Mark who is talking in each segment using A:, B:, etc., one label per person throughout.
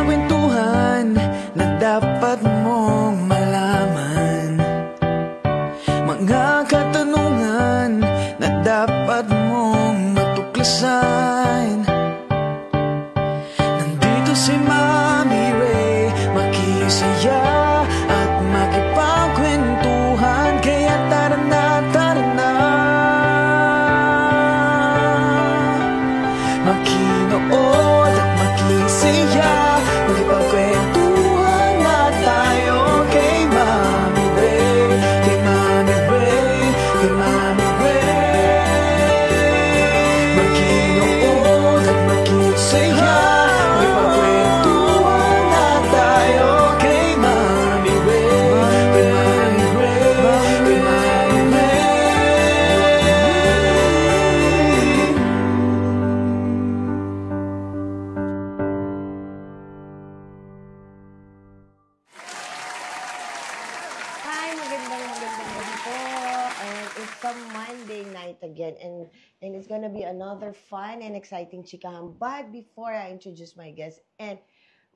A: kwentuhan na dapat mong malaman, mga katanungan na dapat mong matuklasan. Nandito si Mommy Ray, makisaya at makipagkwentuhan. Kaya tara na, tara na, makinood at makisaya, makipagkwentuhan na tayo kay Mommy Ray, kay Mommy Ray, kay Mommy Ray. Makinood at makisaya, makipagkwentuhan na tayo kay Mommy Ray, kay Mommy Ray, kay Mommy Ray.
B: Hi, magandang gabi po. And it's a Monday night again. And it's gonna be another fun and exciting chikahan. But before I introduce my guest and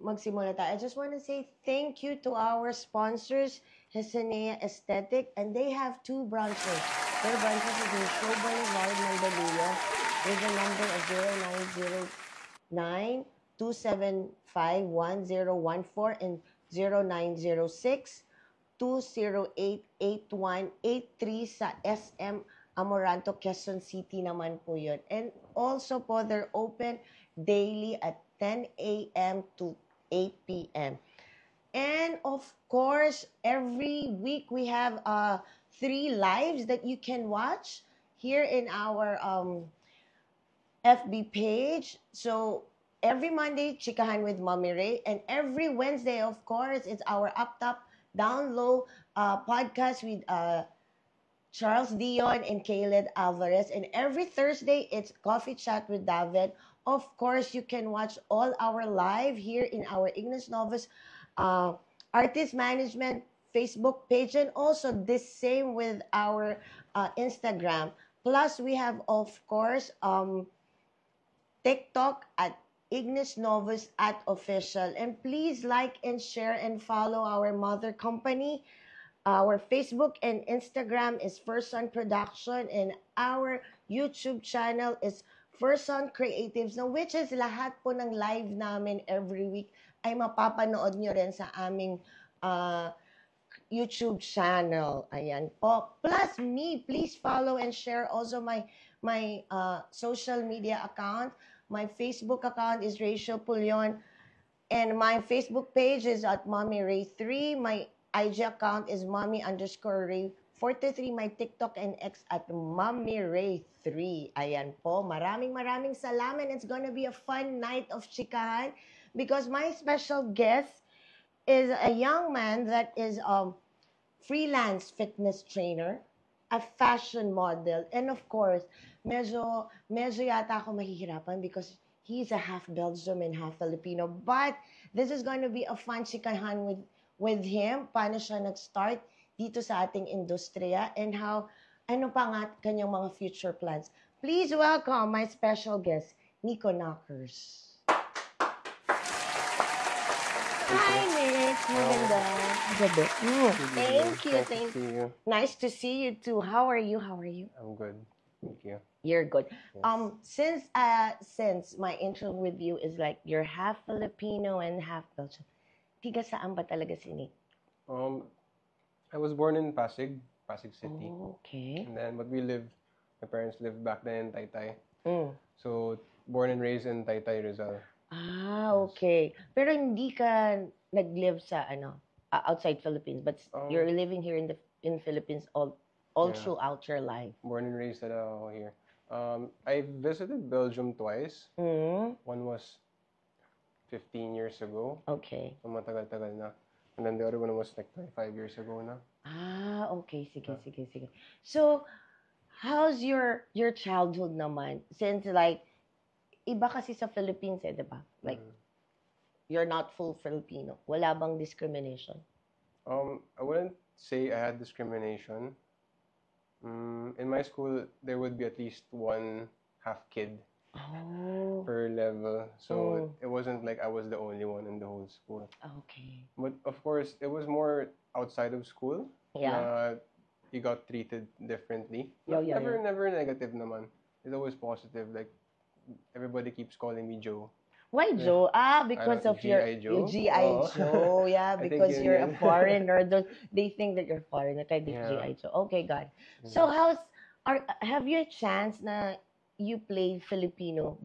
B: magsimula tayo, I just want to say thank you to our sponsors, Hesenea Aesthetic. And they have two branches. Their branches is in Show Boulevard, Mandaluyong, with the number of 0909-275-1014 and 0906 208-8183 sa SM Amoranto, Quezon City naman po yun. And also po, they're open daily at 10 a.m. to 8 p.m. And of course, every week we have 3 lives that you can watch here in our FB page. So every Monday, Chikahan with Mommy Ray. And every Wednesday, of course, it's our Up Top Down Low podcast with Charles Dion and Caleb Alvarez. And every Thursday, it's Coffee Chat with David. Of course, you can watch all our live here in our Ignis Novus Artist Management Facebook page. And also the same with our Instagram. Plus, we have, of course, TikTok at Ignis Novus at official. And please like and share and follow our mother company. Our Facebook and Instagram is First Son Production, and our YouTube channel is First Son Creatives, no, which is lahat po ng live namin every week ay mapapanood nyo rin sa aming YouTube channel. Ayan po. Plus me, please follow and share also my social media account. My Facebook account is Rachel Pulion, and my Facebook page is at Mommy Ray 3. My IG account is Mommy_Ray43. My TikTok and X at Mommy Ray 3. Ayan po. Maraming salamat. It's gonna be a fun night of chikahan because my special guest is a young man that is freelance fitness trainer, a fashion model, and of course, medyo yata ako mahihirapan because he's a half Belgium and half Filipino. But this is going to be a fun chikahan with him. Paano siya nag-start dito sa ating industriya and ano pa nga kanyang mga future plans. Please welcome my special guest, Nico Knockers. Hi, Nick. Maganda. Gabi. Thank you. Nice to see you too. How are you?
C: I'm good. Thank you.
B: You're good.
C: Yes.
B: Since my intro with you is like you're half Filipino and half Belgian, tiga saan ba talaga si Nick?
C: I was born in Pasig City.
B: Oh, okay.
C: And then, my parents lived back then in Taytay.
B: Mm.
C: So, born and raised in Taytay, Rizal.
B: Ah, okay. Pero hindi ka nag-live sa outside Philippines, but you're living here in Philippines all
C: Yeah.
B: throughout your life.
C: Born and raised here. I visited Belgium twice.
B: Mm.
C: One was 15 years ago.
B: Okay.
C: So, matagal-tagal na. And then the other one was like 25 years ago na.
B: Ah, okay. Sige. So, how's your childhood naman? Since like, iba kasi sa Philippines diba? Like, you're not full Filipino. Wala bang discrimination?
C: I wouldn't say I had discrimination. In my school, there would be at least one half kid
B: Oh,
C: per level. So
B: mm,
C: it wasn't like I was the only one in the whole school.
B: okay.
C: But of course, it was more outside of school
B: Yeah.
C: na you got treated differently.
B: Yeah, yeah,
C: Never,
B: yeah.
C: never negative naman. It's always positive. Like everybody keeps calling me Joe.
B: Why
C: Yeah.
B: Joe? Ah,
C: I
B: because
C: don't
B: of your
C: G.I.
B: your
C: Joe.
B: GI
C: Oh.
B: Joe. Yeah,
C: I think
B: because
C: yun
B: you're a
C: yun.
B: foreigner. They think that you're foreigner kaya
C: Yeah.
B: GI Joe. Okay, got it. So
C: Yeah.
B: have you a chance na you play Filipino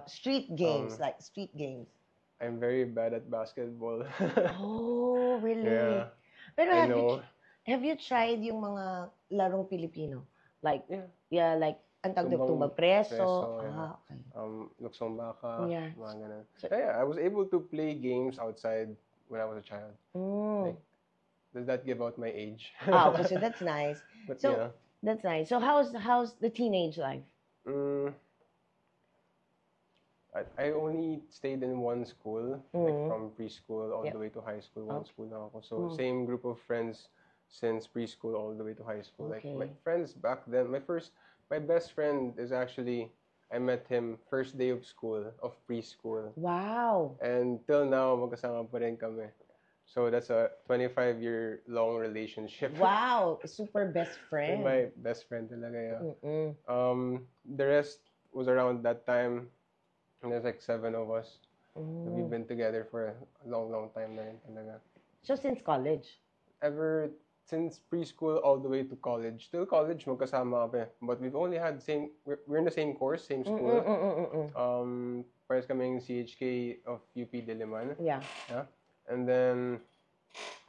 B: street games,
C: Um,
B: like street games?
C: I'm very bad at basketball.
B: Oh,
C: Yeah,
B: really? Pero
C: I know.
B: have you tried yung mga larong Pilipino? Like,
C: Yeah.
B: yeah, like, ang tawag doon,
C: Tumbang
B: tumbang preso.
C: preso, yeah.
B: Ah, okay.
C: Luksong baka,
B: Yeah.
C: mga ganun.
B: So,
C: Yeah, I was able to play games outside when I was a child.
B: mm.
C: Like, does that give out my age?
B: Okay, so that's nice.
C: But
B: So,
C: yeah.
B: that's nice. So, how's the teenage life?
C: Mm, I only stayed in one school, like
B: Mm.
C: from preschool all
B: Yep.
C: the way to high school, one
B: Okay.
C: school na ako. So,
B: Mm.
C: same group of friends since preschool all the way to high school. Like, my
B: Okay.
C: friends back then, my best friend is actually, I met him first day of school, of preschool.
B: Wow.
C: And till now, magkasama pa rin kami. So, that's a 25-year-long relationship.
B: Wow. Super best
C: You're
B: friend.
C: my best friend talaga, yeah.
B: Mm-mm.
C: The rest was around that time. And there's like 7 of us. We've
B: Mm.
C: been together for a long, long time na rin talaga.
B: So, since college?
C: Ever since preschool all the way to college. Till college, magkasama kami. But we've only had we're in the same course, same school. Pares kaming CHK of UP Diliman.
B: Yeah.
C: Yeah. And then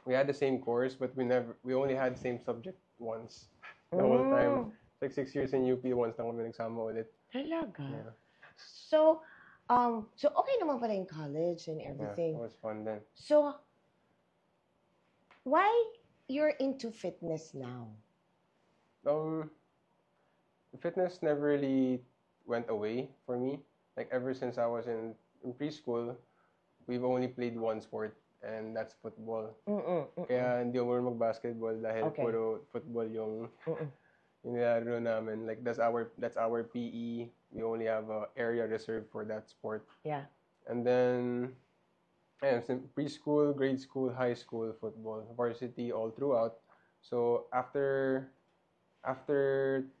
C: we had the same course, but we only had same subject once the whole time. It's like 6 years in UP, once lang kami nagsama ulit.
B: Talaga?
C: Yeah.
B: So okay naman pala in college and
C: Yeah,
B: everything.
C: it was fun then.
B: So, why you're into fitness now?
C: Fitness never really went away for me. Like ever since I was in preschool, we've only played one sport, and that's football. Kaya hindi ako marunong mag-basketball dahil
B: Okay.
C: puro football yung nilalaro namin. Like that's our PE. We only have a area reserved for that sport.
B: Yeah.
C: And then preschool, grade school, high school, football, varsity all throughout. So after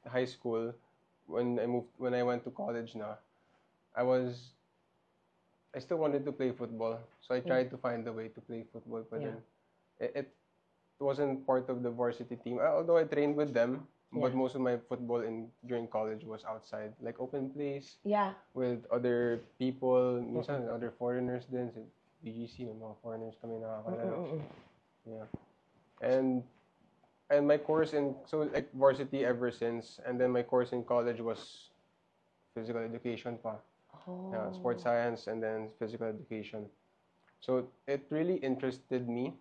C: high school, when I went to college na, I still wanted to play football. So I tried to find a way to play football, but
B: Yeah.
C: then it wasn't part of the varsity team. Although I trained with them, but
B: Yeah.
C: most of my football during college was outside, like open place
B: Yeah.
C: with other people, minsan other foreigners din. Sa BGC, may mga foreigners kami nakakalaro. Yeah. And my course so like varsity ever since, and then my course in college was physical education pa.
B: Oh.
C: Yeah, sports science and then physical education. So it really interested me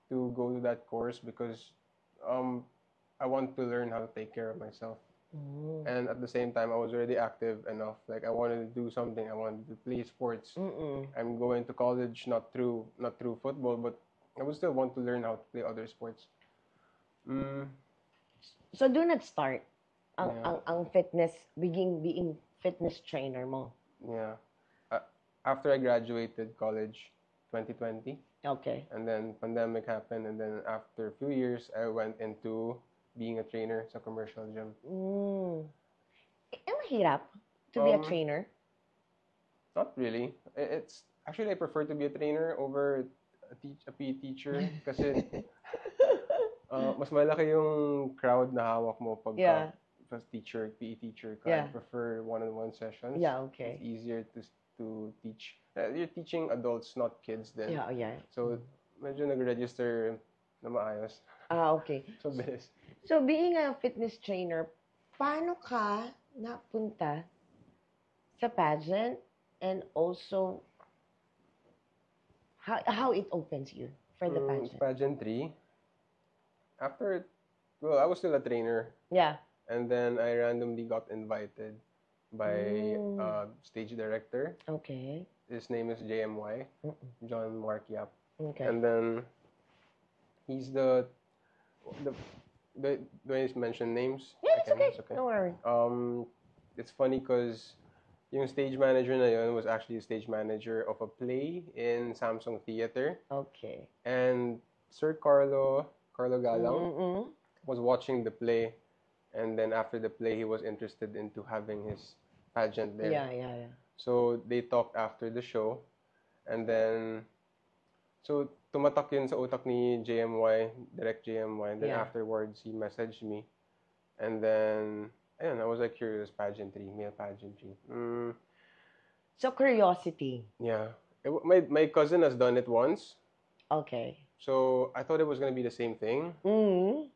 C: to go to that course because I want to learn how to take care of myself. And at the same time, I was already active enough. Like I wanted to do something. I wanted to play sports. I'm going to college not through football, but I would still want to learn how to play other sports.
B: So doon nag-start
C: Yeah.
B: ang fitness, being fitness trainer mo.
C: Yeah. After I graduated college, 2020,
B: Okay.
C: and then pandemic happened, and then after a few years, I went into being a trainer sa commercial gym.
B: Mahirap to be a
C: Um,
B: trainer?
C: Not really. It's actually I prefer to be a trainer over a PE teacher kasi mas malaki yung crowd na hawak mo pag
B: Yeah.
C: PE teacher ka.
B: Yeah.
C: I prefer one-on-one sessions.
B: Yeah, okay.
C: It's easier to teach. You're teaching adults, not kids then.
B: Yeah, yeah.
C: So, medyo nag-register na maayos.
B: Okay.
C: So, bilis.
B: So being a fitness trainer, paano ka napunta sa pageant and also how it opens you for the pageant?
C: Pageantry. I was still a trainer.
B: Yeah.
C: And then I randomly got invited by a stage director.
B: Okay.
C: His name is JMY, John Mark Yap.
B: Okay.
C: And then he's the do I mention names?
B: Yeah, it's
C: I can,
B: okay.
C: it's okay.
B: Don't worry.
C: It's funny because yung stage manager na yun was actually a stage manager of a play in Samsung Theater.
B: Okay.
C: And Sir Carlo Galang
B: Mm-mm.
C: was watching the play, and then after the play, he was interested into having his pageant there.
B: Yeah.
C: So they talked after the show, and then so tumatak yun sa utak ni JMY, direct JMY, and then
B: Yeah.
C: afterwards he messaged me, and then ayun, I was like curious, pageantry, male pageantry.
B: So, curiosity.
C: Yeah, my cousin has done it once,
B: Okay.
C: so I thought it was gonna be the same thing.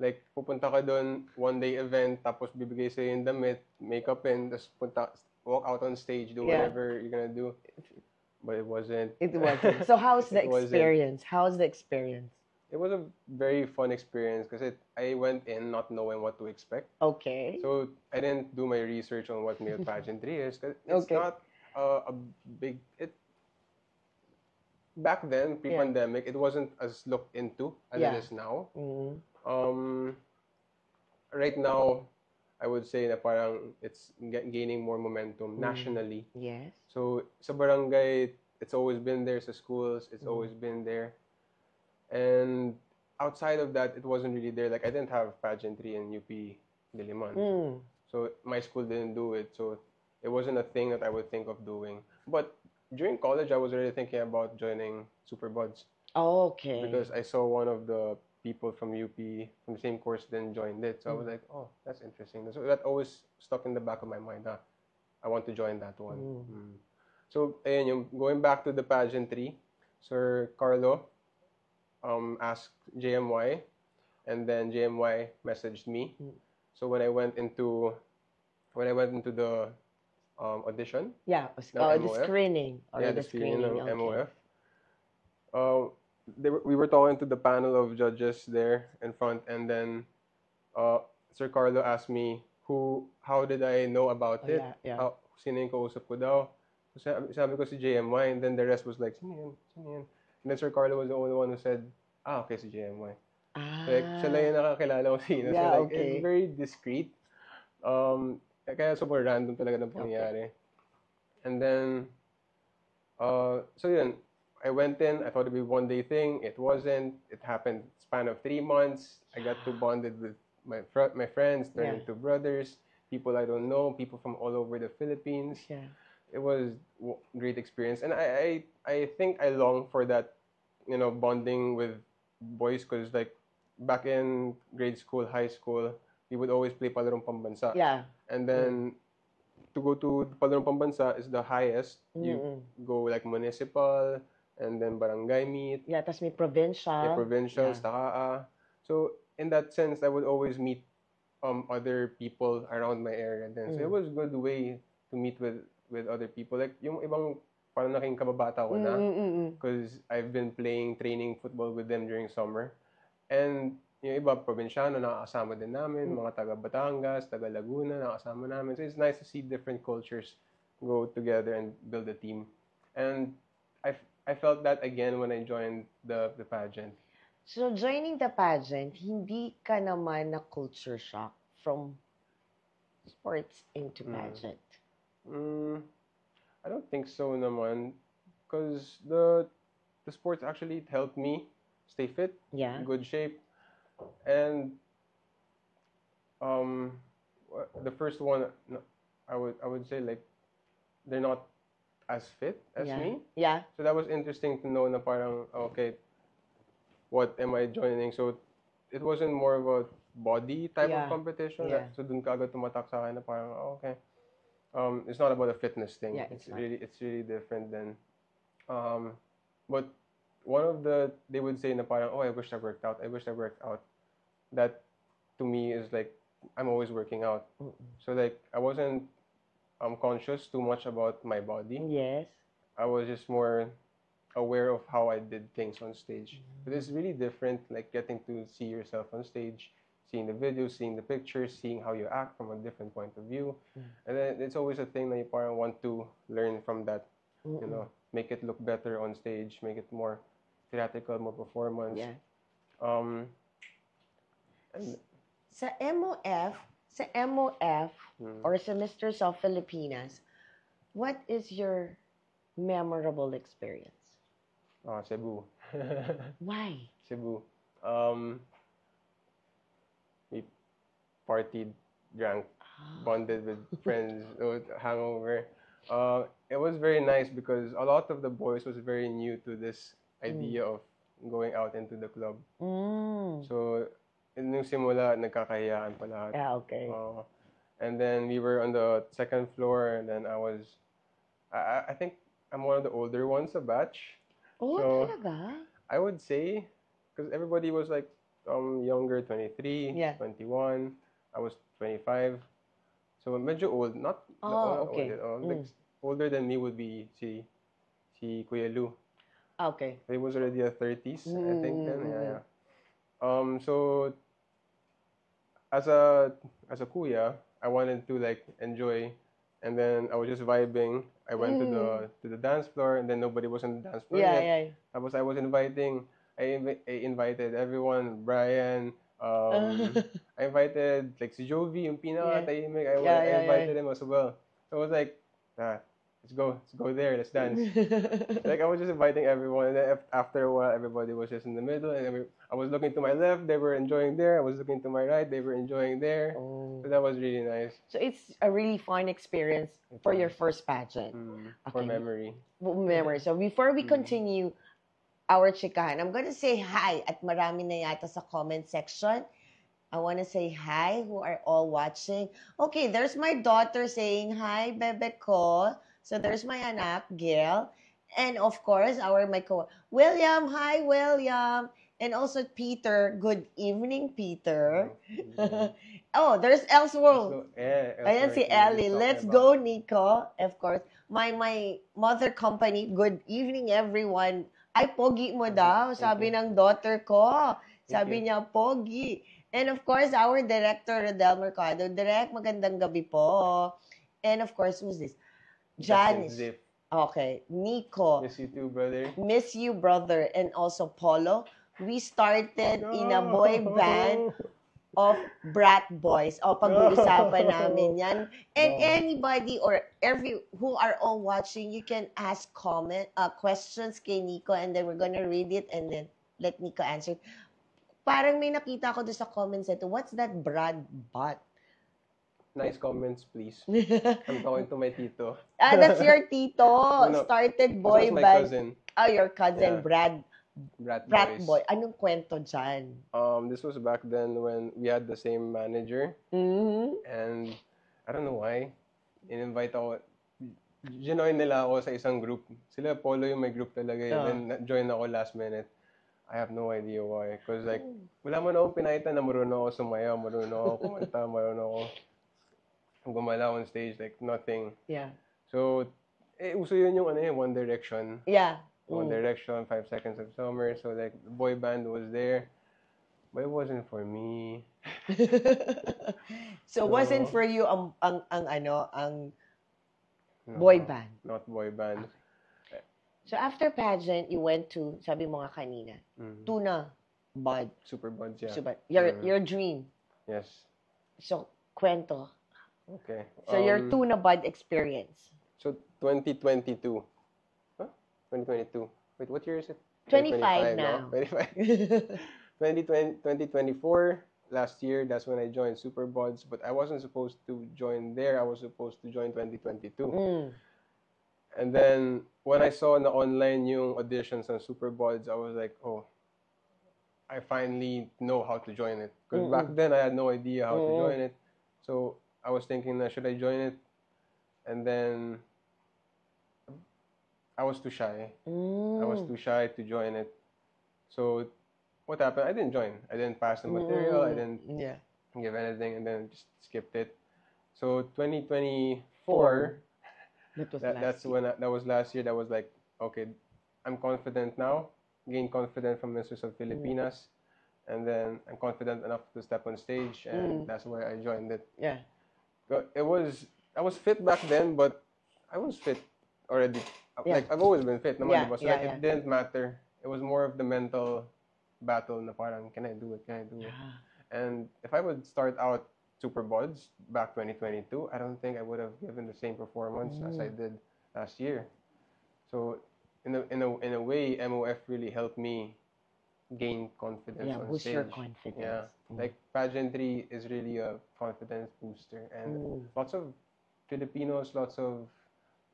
C: Like, pupunta ka doon, one-day event, tapos bibigay sa'yo yung damit, makeup in, tapos walk out on stage, do
B: Yeah.
C: whatever you're gonna do. But it wasn't.
B: It wasn't. So, how's the
C: It wasn't.
B: experience? How's the experience?
C: It was a very fun experience because I went in not knowing what to expect.
B: Okay.
C: So I didn't do my research on what male pageantry is. 'Cause it's
B: Okay.
C: not a big. Back then, pre-pandemic, it wasn't as looked into as
B: Yeah.
C: it is now.
B: Mm.
C: Right now, I would say na parang it's gaining more momentum nationally.
B: Yes.
C: So sa barangay, it's always been there. Sa schools, it's always been there. And outside of that, it wasn't really there. Like, I didn't have pageantry in UP Diliman. So my school didn't do it. So it wasn't a thing that I would think of doing. But during college, I was already thinking about joining Superbuds
B: Okay.
C: because I saw one of the people from UP from the same course then joined it. So I was like, oh, that's interesting. So that always stuck in the back of my mind. I want to join that one. So ayun, yung going back to the pageantry, Sir Carlo asked JMY, and then JMY messaged me. So when I went into the audition,
B: Yeah.
C: ng
B: The
C: MOF.
B: screening. Or
C: yeah,
B: the screening.
C: ng
B: Okay.
C: MOF. We were talking to the panel of judges there in front, and then Sir Carlo asked me how did I know about it?
B: Yeah.
C: Sino yung kausap ko daw? So, sabi ko si JMY, and then the rest was like, sino yan? And then Sir Carlo was the only one who said, okay, si JMY. Like, siya lang yung nakakilala ko sino.
B: Yeah,
C: So, like,
B: okay.
C: it's very discreet. Kaya super random talaga ng pangyayari. And then, so yun, I went in, I thought it'd be a one-day thing. It wasn't. It happened span of 3 months. I got to bonded with my friends, turned into brothers, people I don't know, people from all over the Philippines.
B: Yeah.
C: It was great experience. And I think I long for that, bonding with boys because, like, back in grade school, high school, we would always play Palarong Pambansa.
B: Yeah.
C: And then, to go to Palarong Pambansa is the highest. You go, like, municipal, and then barangay meet.
B: Yeah, tas may provincial.
C: Yeah, provincial,
B: Yeah.
C: Takaa. So, in that sense, I would always meet other people around my area then. So, it was a good way to meet with other people. Like, yung ibang parang naging kababata ko na. Because I've been training football with them during summer. And yung iba, probinsyano, nakakasama din namin. Mga taga Batangas, taga Laguna, nakakasama namin. So, it's nice to see different cultures go together and build a team. And I felt that again when I joined the pageant.
B: So, joining the pageant, hindi ka naman na culture shock from sports into pageant?
C: I don't think so naman. Because the sports actually helped me stay fit,
B: Yeah.
C: good shape. And the first one, I would say, like, they're not as fit as me.
B: Yeah.
C: So that was interesting to know na parang, okay, what am I joining? So it wasn't more of a body type of competition.
B: Yeah.
C: So dun ka agad tumatak sa akin na parang, okay. It's not about a fitness thing.
B: Yeah,
C: it's really different than but they would say na parang, oh, I wish I worked out. That to me is like I'm always working out. So like I wasn't conscious too much about my body.
B: Yes.
C: I was just more aware of how I did things on stage. But it's really different, like getting to see yourself on stage, seeing the videos, seeing the pictures, seeing how you act from a different point of view. And then it's always a thing that you probably want to learn from that, make it look better on stage, make it more theatrical, more performance.
B: Yeah.
C: And
B: Sa MOF or sa Misters of Filipinas, what is your memorable experience?
C: Cebu.
B: Why?
C: Cebu. We partied, drank, bonded with friends, hangover. It was very nice because a lot of the boys was very new to this idea of going out into the club.
B: Mm.
C: So, nung simula, nagkakahiyaan pa lahat.
B: Yeah, okay.
C: And then we were on the second floor, and then I think I'm one of the older ones sa batch.
B: Oh,
C: So,
B: talaga?
C: I would say, because everybody was like younger, 23,
B: Yeah.
C: 21. I was 25. So medyo old, not
B: Okay.
C: like older than me would be si Kuya Lu.
B: Okay.
C: He was already a 30s, I think then. Yeah. So as a kuya, I wanted to like enjoy, and then I was just vibing. I went to the dance floor, and then nobody was on the dance floor
B: Yeah,
C: yet.
B: yeah.
C: I was inviting. I invited everyone, Brian. I invited like si Jovi, yung pinaka-tahimik. I invited him as well. So I was like, let's go there, let's dance. Like I was just inviting everyone, and then after a while, everybody was just in the middle, and I was looking to my left, they were enjoying there. I was looking to my right, they were enjoying there.
B: Oh.
C: So that was really nice.
B: So it's a really fun experience for your first pageant.
C: For
B: Okay.
C: memory.
B: Memory. So before we continue our chikahan, I'm gonna say hi at marami na yata sa comment section. I want to say hi who are all watching. Okay, there's my daughter saying hi, bebe ko. So there's my anak, Gail. And of course, my William, hi, William. And also Peter, good evening, Peter. Oh, there's Elseworld. Ayan si Ellie. Let's go, Nico. Of course. My mother company, good evening, everyone. Ay, pogi mo daw, sabi ng daughter ko. Sabi niya, pogi. And of course, our director, Rodel Mercado. Direct, magandang gabi po. And of course, who's this? Janice.
C: Zip.
B: Okay. Nico.
C: Miss you too, brother.
B: Miss you, brother. And also Polo. We started in a boy band of Brat Boys. O, pag-uusapan namin yan. And anybody or who are all watching, you can ask questions kay Nico, and then we're gonna read it and then let Nico answer. Parang may nakita ko doon sa comments ito. What's that Brad Bot?
C: Nice comments, please. I'm talking to my tito.
B: That's your tito.
C: No.
B: Started boy
C: This was my
B: band.
C: cousin.
B: Oh, your cousin,
C: Yeah.
B: Brat
C: Brat
B: Boy.
C: Boys.
B: Anong kwento dyan?
C: This was back then when we had the same manager. And I don't know why. In-invite ako. Ginoin nila ako sa isang group. Sila Polo yung may group talaga. And then join ako last minute. I have no idea why. Because like, wala mo na akong pinakita na marunong ako sumayaw, marunong ako kumanta, marunong ako gumalaw on stage. Like, nothing.
B: Yeah.
C: So, uso yun yung One Direction.
B: Yeah.
C: One Direction, 5 Seconds of Summer. So like the boy band was there, but it wasn't for me.
B: So wasn't for you ang boy band.
C: Not boy band.
B: So after pageant, you went to, sabi mo nga kanina, Tuna Bud.
C: Super Buds, yeah.
B: Super, your dream.
C: Yes.
B: So kwento.
C: Okay.
B: So your Tuna Bud experience.
C: So 2022. 2022. Wait, what year is it?
B: 25 now.
C: 25. 2024, last year, that's when I joined Super Buds, but I wasn't supposed to join there. I was supposed to join 2022. And then, when I saw na online yung auditions on Super Buds, I was like, oh, I finally know how to join it. Because back then, I had no idea how to join it. So, I was thinking, should I join it? And then, I was too shy. I was too shy to join it. So, what happened? I didn't join. I didn't pass the material. I didn't give anything, and then just skipped it. So, 2024, that was last year. That was like, okay, I'm confident now. Gained confidence from Misters of Filipinas. And then I'm confident enough to step on stage, and that's why I joined it.
B: Yeah.
C: I was fit back then, but I was fit already.
B: Yeah.
C: Like, I've always been fit naman, diba? So
B: yeah,
C: it didn't matter. It was more of the mental battle na parang, can I do it? And if I would start out Super Buds back 2022, I don't think I would have given the same performance as I did last year. So in a way, MOF really helped me gain confidence
B: Yeah,
C: on
B: boost your
C: stage.
B: confidence.
C: Yeah, like pageantry is really a confidence booster, and lots of Filipinos, lots of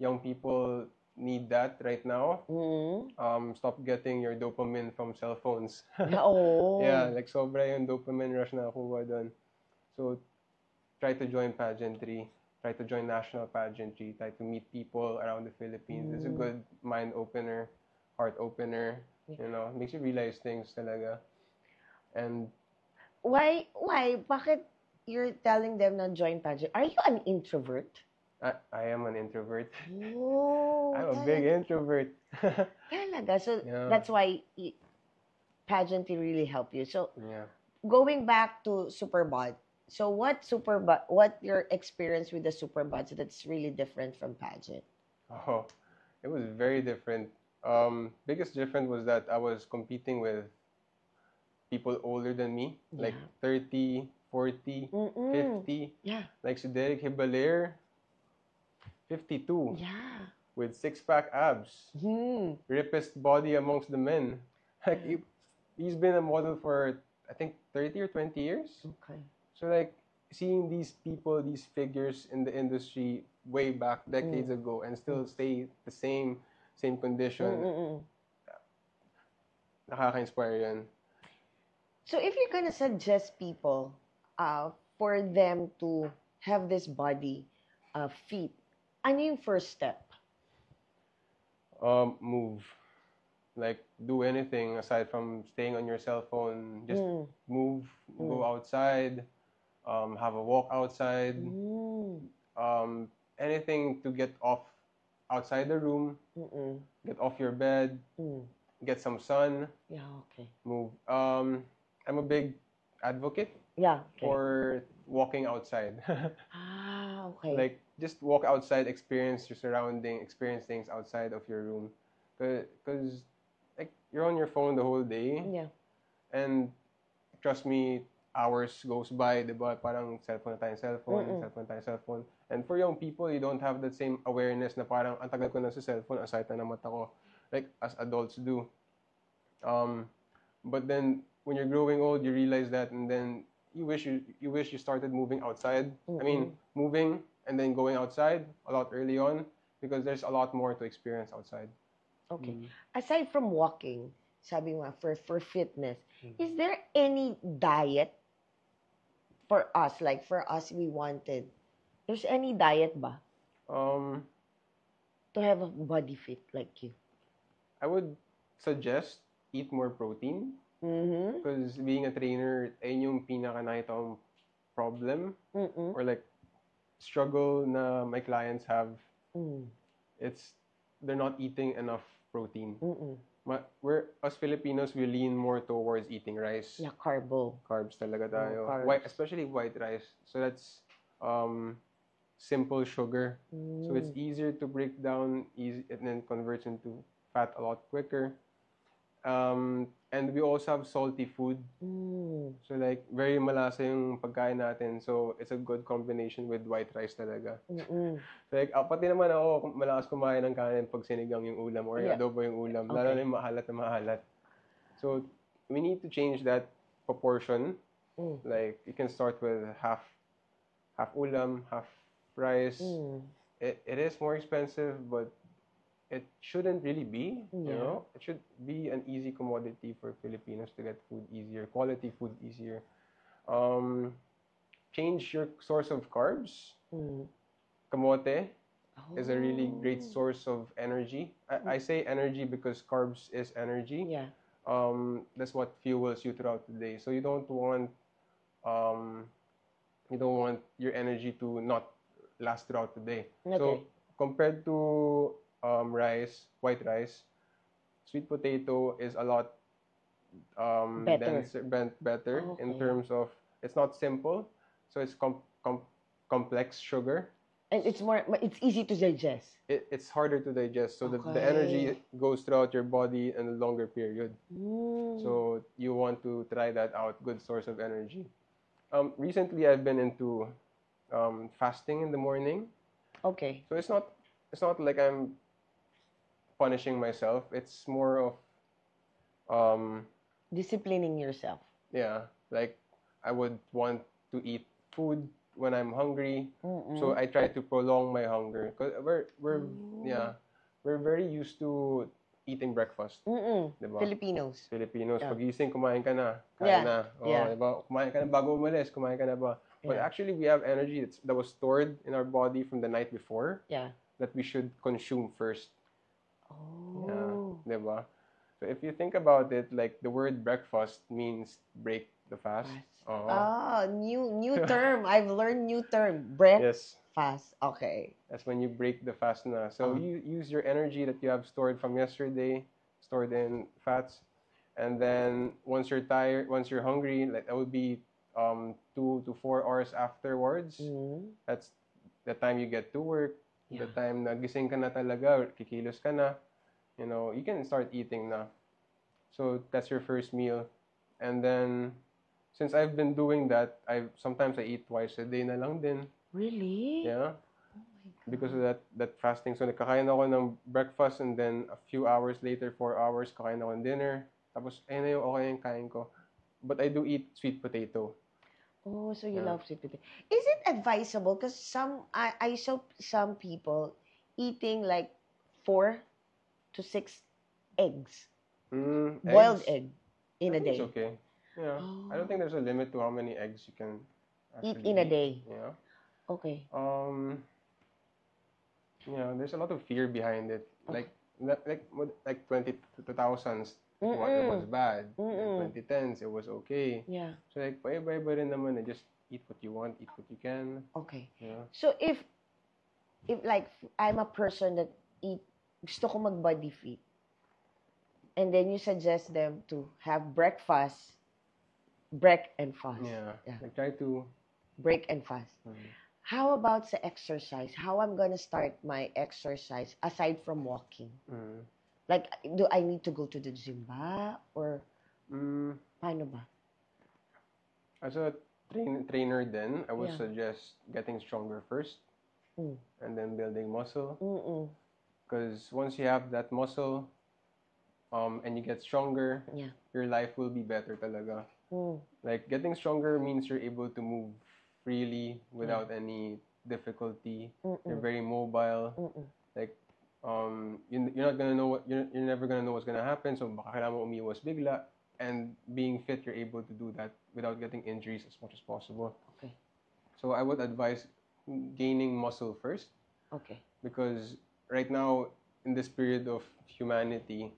C: young people need that right now. Stop getting your dopamine from cell phones.
B: Oo.
C: Yeah, like sobra yung dopamine rush na nakuha doon. So try to join pageantry, try to join national pageantry, try to meet people around the Philippines. It's a good mind opener, heart opener. You know, makes you realize things talaga. And
B: Why? Bakit you're telling them na join pageant? Are you an introvert?
C: I am an introvert.
B: Oh,
C: I'm a big introvert.
B: talaga. So
C: Yeah.
B: that's why pageantry really helped you. So
C: Yeah.
B: going back to Superbot. So what your experience with the Superbots that's really different from pageant?
C: Oh, it was very different. Biggest difference was that I was competing with people older than me, like 30, 40, 50.
B: Yeah.
C: Like si Derek Hibaler, 52,
B: Yeah.
C: with six-pack abs, rippest body amongst the men. Like he's been a model for I think 30 or 20 years.
B: Okay.
C: So like seeing these people, these figures in the industry way back decades ago and still stay the same condition, nakaka-inspire yan.
B: So if you're gonna suggest people for them to have this body fit, ano yung first step?
C: Move. Like do anything aside from staying on your cell phone. Just move, go outside, have a walk outside. Anything to get off outside the room, get off your bed, get some sun,
B: Yeah, okay.
C: move. I'm a big advocate
B: Yeah, okay.
C: for walking outside.
B: Okay.
C: Like just walk outside, experience your surrounding, experience things outside of your room, because like you're on your phone the whole day,
B: Yeah.
C: and trust me, hours goes by, diba? Parang cellphone na cellphone. And for young people, you don't have that same awareness na parang ang tagal ko na sa cellphone, aside na mata ko, like as adults do. But then when you're growing old, you realize that, and then you wish you started moving outside. I mean, moving and then going outside a lot early on, because there's a lot more to experience outside.
B: Okay. Aside from walking, sabi mo nga, for fitness, is there any diet for us? Like for us, we wanted. There's any diet ba to have a body fit like you?
C: I would suggest eat more protein, because being a trainer, ayun yung pinaka nakita kong problem or like struggle na my clients have. It's they're not eating enough protein. We're us Filipinos, we lean more towards eating rice.
B: Yeah, carbs
C: talaga tayo.
B: carbs.
C: Especially white rice. So that's simple sugar. So it's easier to break down, and then converts into fat a lot quicker. And we also have salty food. So like very malasa yung pagkain natin. So it's a good combination with white rice talaga. So like pati naman ako malakas kumain ng kanin pag sinigang yung ulam or adobo yung ulam. Lalo na yung mahalat. So we need to change that proportion. Like you can start with half ulam, half rice. It is more expensive, but it shouldn't really be, you know. It should be an easy commodity for Filipinos to get food easier, quality food easier. Change your source of carbs. Kamote is a really great source of energy. I say energy because carbs is energy.
B: Yeah.
C: That's what fuels you throughout the day. So you don't want your energy to not last throughout the day.
B: Okay.
C: So compared to white rice, sweet potato is a lot better in terms of it's not simple, so it's complex sugar.
B: And it's easy to digest.
C: It's harder to digest, so the energy goes throughout your body in a longer period. So you want to try that out. Good source of energy. Recently I've been into fasting in the morning.
B: Okay.
C: So it's it's not like I'm punishing myself. It's more of um
B: Disciplining yourself.
C: yeah, like I would want to eat food when I'm hungry. So
B: Mm-mm.
C: I try to prolong my hunger. Cause we're
B: Oh.
C: yeah, we're very used to eating breakfast,
B: Mm-mm.
C: 'di ba?
B: Filipinos.
C: Filipinos,
B: Yeah.
C: pagising, kumain ka na. Kain
B: Yeah.
C: na. Oh,
B: Yeah.
C: diba? Kumain ka na bago umalis, kumain ka na ba? But
B: Yeah.
C: actually, we have energy that was stored in our body from the night before
B: Yeah.
C: that we should consume first. Yeah,
B: Oh.
C: diba? So if you think about it, like the word breakfast means break the fast.
B: Fast.
C: Oh,
B: New term. I've learned new term. Break
C: yes.
B: fast. Okay.
C: That's when you break the fast na. So
B: Uh.
C: you use your energy that you have stored from yesterday, stored in fats, and then once you're tired, once you're hungry, like that would be 2 to 4 hours afterwards.
B: Mm.
C: That's the time you get to work, the
B: Yeah.
C: time na gising ka na talaga, kikilos ka na, you can start eating na. So that's your first meal. And then since I've been doing that, sometimes I eat twice a day na lang din.
B: Really?
C: Yeah.
B: Oh my God.
C: Because of that fasting. So nakakain ako ng breakfast and then a few hours later, 4 hours, kakain ako ng dinner. Tapos ayun na yung okay yung kain ko. But I do eat sweet potato.
B: Oh, so you
C: Yeah.
B: love sweet potato. Is it advisable? Because I saw some people eating like 4 to 6 eggs, boiled egg in a
C: I think
B: day.
C: it's okay. Yeah. I don't think there's a limit to how many eggs you can
B: Eat
C: actually
B: in a day.
C: Yeah.
B: Okay.
C: There's a lot of fear behind it.
B: Okay.
C: Like 2000s, it was bad.
B: Mm-mm.
C: 2010s, it was okay.
B: Yeah.
C: So like, paiba-iba rin naman. Just eat what you want, eat what you can.
B: Okay.
C: Yeah.
B: So if like I'm a person that gusto ko mag-body fit, and then you suggest them to have breakfast, break and fast.
C: Yeah.
B: Yeah.
C: Like try to.
B: Break and fast. How about sa exercise? How I'm gonna start my exercise aside from walking? Like, do I need to go to the gym ba? Or paano ba?
C: As a trainer then, I would
B: Yeah.
C: suggest getting stronger first and then building muscle. Because once you have that muscle and you get stronger,
B: Yeah.
C: your life will be better talaga.
B: Mm.
C: Like getting stronger means you're able to move freely without any difficulty. You're very mobile. Like you're not gonna know you're never gonna know what's gonna happen. So baka kailangan mo umiwas bigla. And being fit, you're able to do that without getting injuries as much as possible.
B: Okay.
C: So I would advise gaining muscle first.
B: Okay.
C: Because right now in this period of humanity,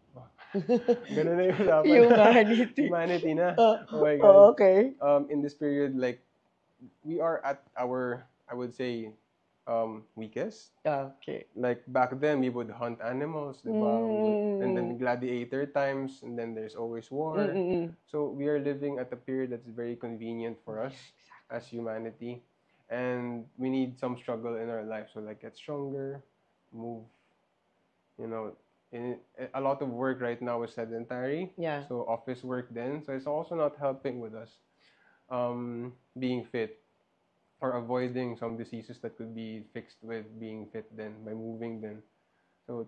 C: ganun na yung usapan. Humanity na. Oh my God.
B: Okay.
C: In this period, like we are at our, I would say, weakest.
B: Okay.
C: Like back then, we would hunt animals, diba? And then gladiator times, and then there's always war. So we are living at a period that's very convenient for us as humanity, and we need some struggle in our life. So like get stronger, move. A lot of work right now is sedentary.
B: Yeah.
C: So office work then. So it's also not helping with us being fit or avoiding some diseases that could be fixed with being fit then by moving then. So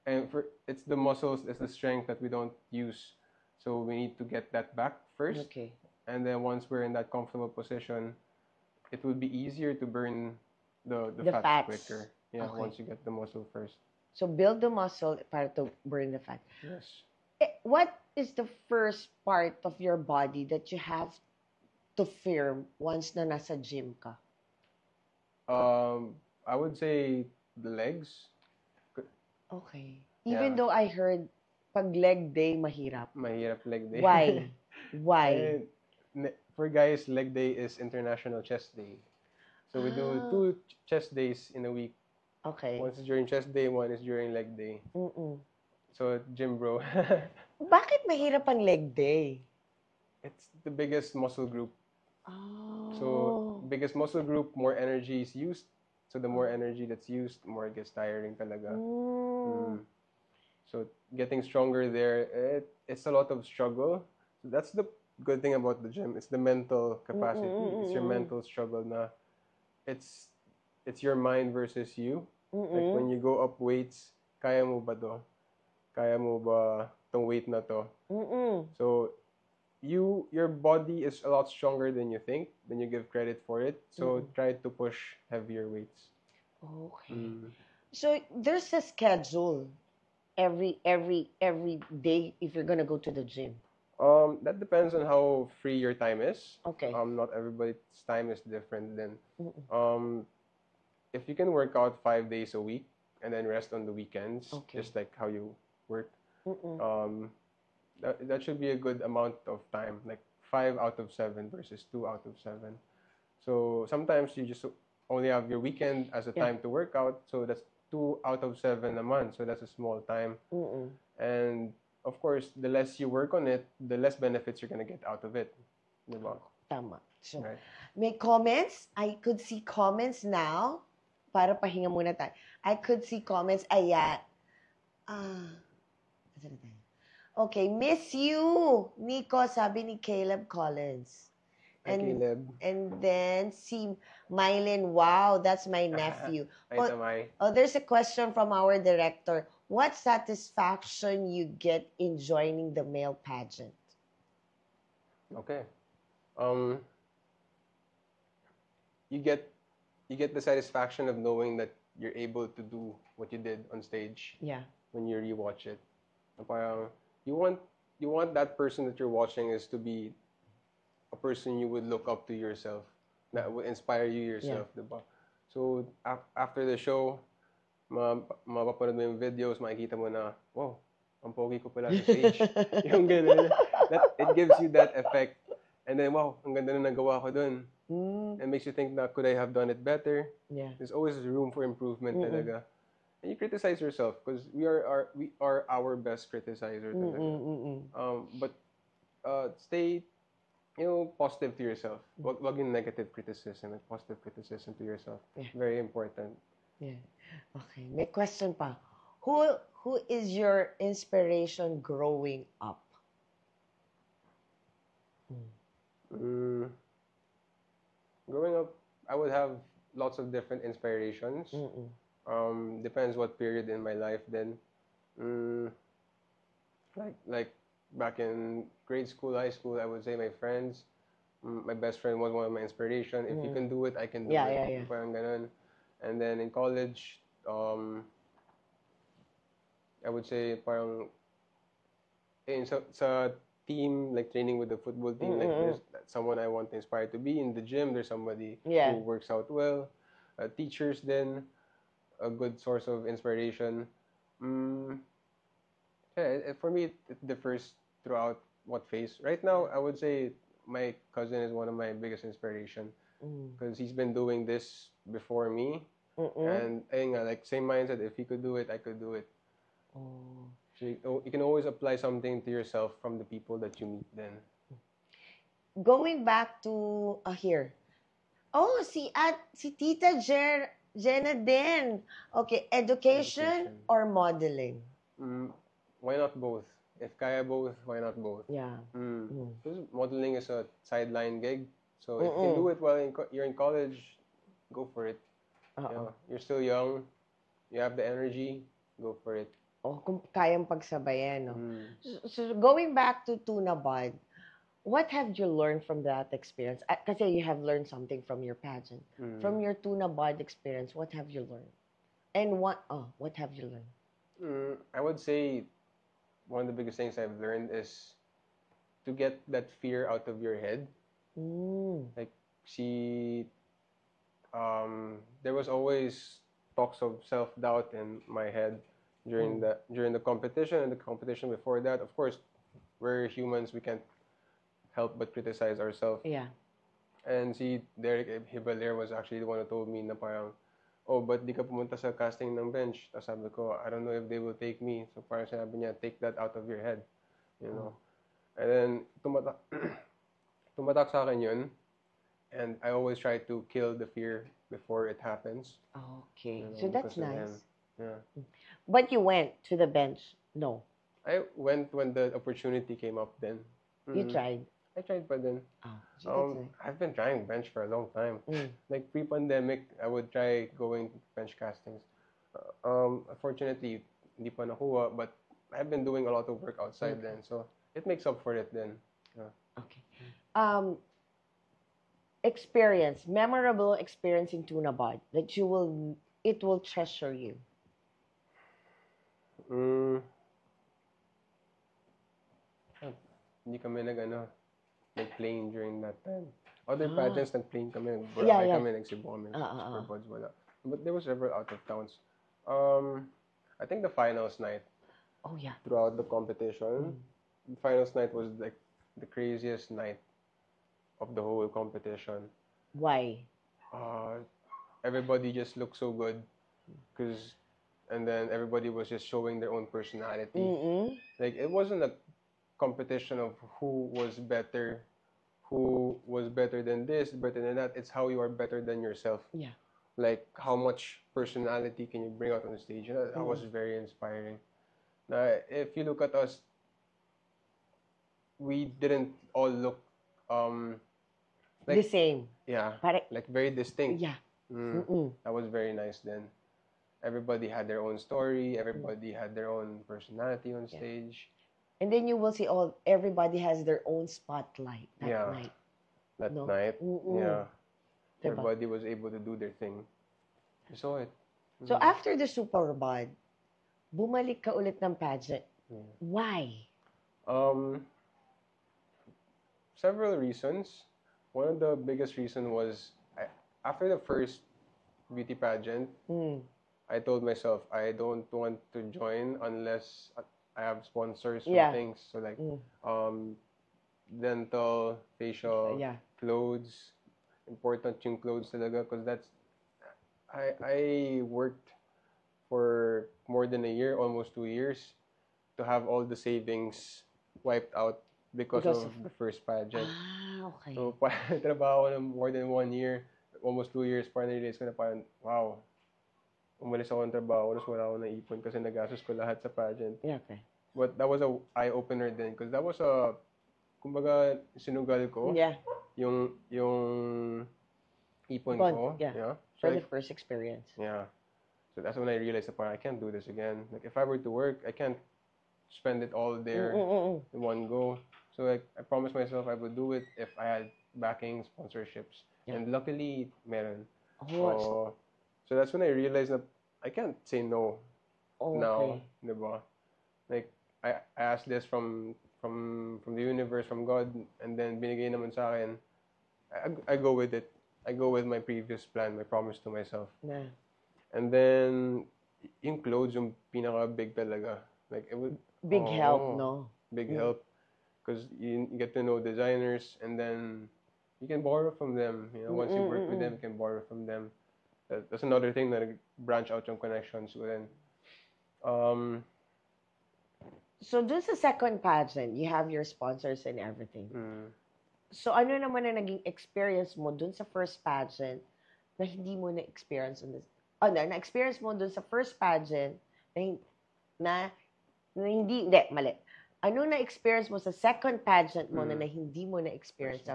C: it's the muscles, it's the strength that we don't use. So we need to get that back first.
B: Okay.
C: And then once we're in that comfortable position, it will be easier to burn the fats
B: fats.
C: quicker. Yeah,
B: Okay.
C: once you get the muscle first.
B: So build the muscle para to burn the fat.
C: Yes.
B: What is the first part of your body that you have to firm once na nasa gym ka?
C: I would say the legs.
B: Okay. Even
C: Yeah.
B: though I heard pag leg day mahirap.
C: Mahirap leg day.
B: Why? Why?
C: For guys, leg day is International Chest Day. So we do 2 chest days in a week.
B: Okay.
C: One is during chest day, one is during leg day. So gym bro.
B: Bakit mahirap ang leg day?
C: It's the biggest muscle group.
B: Oh.
C: So biggest muscle group, more energy is used. So the more energy that's used, the more it gets tiring talaga. So getting stronger there, it's a lot of struggle. So that's the good thing about the gym. It's the mental capacity. It's your mental struggle na. It's your mind versus you. Like when you go up weights, kaya mo ba to? Kaya mo ba tong weight na to? So your body is a lot stronger than you think, than you give credit for it. So try to push heavier weights.
B: Okay. So there's a schedule every day if you're gonna go to the gym.
C: That depends on how free your time is.
B: Okay.
C: Not everybody's time is different. Then, if you can work out 5 days a week and then rest on the weekends,
B: Okay.
C: just like how you work, that should be a good amount of time, like 5 out of 7 versus 2 out of 7. So sometimes you just only have your weekend as a
B: Yeah.
C: time to work out. So that's 2 out of 7 a month. So that's a small time. And of course, the less you work on it, the less benefits you're gonna get out of it. Diba?
B: Tama. So,
C: Right.
B: may comments? I could see comments now. Para pahinga muna tayo. I could see comments. Ayan. Asan na tayo? Okay, miss you, Nico, sabi ni Caleb Collins.
C: Hi, Caleb.
B: And then si Mylin, wow, that's my nephew.
C: Hi, Tamay.
B: Oh, there's a question from our director. What satisfaction you get in joining the male pageant?
C: Okay. You get the satisfaction of knowing that you're able to do what you did on stage
B: Yeah.
C: when you rewatch it. Parang you want that person that you're watching is to be a person you would look up to yourself, that would inspire you yourself, diba? So after the show, mapapanood mo yung videos, makikita mo na, wow, ang pogi ko pala sa stage. Yung ganun. It gives you that effect. And then, wow, ang ganda na nagawa ko dun. It makes you think na, could I have done it better?
B: Yeah.
C: There's always room for improvement talaga. And you criticize yourself because we are our best criticizer talaga. But stay, positive to yourself. Wag yung negative criticism, and positive criticism to yourself.
B: Yeah.
C: Very important.
B: Yeah. Okay. May question pa. Who is your inspiration growing up?
C: Growing up, I would have lots of different inspirations. Depends what period in my life then. Like back in grade school, high school, I would say my friends. My best friend was one of my inspiration. If you can do it, I can do it.
B: Yeah.
C: Parang ganun. And then in college, I would say parang sa team, like training with the football team, like there's someone I want to inspire to be. In the gym, there's somebody
B: Yeah.
C: who works out well. Teachers then, a good source of inspiration. For me, it differs throughout what phase. Right now, I would say my cousin is one of my biggest inspiration because he's been doing this before me. And ayun nga, like same mindset, if he could do it, I could do it. So you can always apply something to yourself from the people that you meet then.
B: Going back to here. Oh, si Tita Jenna din. Okay, education or modeling?
C: Why not both? If kaya both, why not both?
B: Yeah.
C: Because modeling is a sideline gig. So if you can do it while you're in college, go for it. You're still young. You have the energy. Go for it.
B: Oh, kung kayang pagsabayan, no? So going back to Tuna Bud, what have you learned from that experience? Kasi you have learned something from your pageant. From your Tuna Bud experience, what have you learned? And what have you learned?
C: I would say one of the biggest things I've learned is to get that fear out of your head. Like, there was always talks of self-doubt in my head during the competition and the competition before that. Of course, we're humans, we can't help but criticize ourselves.
B: Yeah.
C: And si Derek Hibaler was actually the one who told me na parang, oh, but di ka pumunta sa casting ng bench? Tapos sabi ko, I don't know if they will take me. So parang sinabi niya, take that out of your head. You know? And then, tumatak sa akin yun. And I always try to kill the fear before it happens.
B: Okay.
C: You know,
B: So that's
C: because of
B: nice.
C: him. Yeah.
B: But you went to the bench? No.
C: I went when the opportunity came up then.
B: You tried?
C: I tried pa din.
B: Oh, so that's nice.
C: I've been trying bench for a long time. Like pre-pandemic, I would try going to bench castings. Unfortunately, hindi pa nakuha, but I've been doing a lot of work outside then, so it makes up for it then. Yeah.
B: Okay. Experience, memorable experience in Tuna Bud that it will treasure you.
C: Mm, ah, hindi kami nag-plane during that time. Other pageants, nag-plane kami,
B: Yeah,
C: Boracay
B: yeah.
C: kami, nag-Cebu kami, Super
B: Ah.
C: Buds, wala. But there were several out of towns. I think the finals night,
B: Oh, yeah.
C: throughout the competition, the finals night was like the craziest night of the whole competition.
B: Why?
C: Everybody just looked so good, and then everybody was just showing their own personality. Like, it wasn't a competition of who was better than this, better than that. It's how you are better than yourself.
B: Yeah.
C: Like, how much personality can you bring out on the stage? And that was very inspiring. Now, if you look at us, we didn't all look
B: The same.
C: yeah,
B: Pare-
C: like very distinct.
B: Yeah.
C: That was very nice then. Everybody had their own story. Everybody had their own personality on stage.
B: And then you will see everybody has their own spotlight that
C: Yeah.
B: night.
C: That
B: No?
C: night, yeah,
B: Diba?
C: everybody was able to do their thing. I saw it.
B: So after the Super Bud, bumalik ka ulit ng pageant. Why?
C: Several reasons. One of the biggest reason was after the first beauty pageant, I told myself I don't want to join unless I have sponsors for
B: Yeah.
C: things. So like dental, facial,
B: Yeah.
C: clothes. Important yung clothes talaga because I worked for more than a year, almost 2 years, to have all the savings wiped out because of the first pageant.
B: Okay.
C: So, trabaho ko ng more than 1 year, almost 2 years, para na-realize ko na parang, wow, umalis ako ng trabaho, tapos wala ako naipon kasi nagastos ko lahat sa pageant.
B: Yeah, okay.
C: But that was a eye-opener din because that was kumbaga, sinugal ko.
B: Yeah.
C: Yung ipon
B: Fun,
C: ko.
B: yeah.
C: So,
B: For the first experience.
C: yeah. So that's when I realized that I can't do this again. Like, if I were to work, I can't spend it all there in one go. So like, I promised myself I would do it if I had backing sponsorships.
B: Yeah.
C: And luckily, meron.
B: Oh,
C: So that's when I realized that I can't say no now,
B: okay.
C: diba? Like, I asked this from the universe, from God, and then binigay naman sa akin. I go with it. I go with my previous plan, my promise to myself.
B: Yeah.
C: And then, yung clothes, yung pinaka-big talaga. Like, it would...
B: Big help, no?
C: Big help. Because you get to know designers, and then you can borrow from them. You know, once you work with them, you can borrow from them. That's another thing that branch out yung connections within.
B: So, dun sa second pageant, you have your sponsors and everything. So, ano naman na naging experience mo dun sa first pageant na hindi mo na-experience on this? Na-experience mo dun sa first pageant na hindi, mali. Ano na-experience mo sa second pageant mo na hindi mo na-experience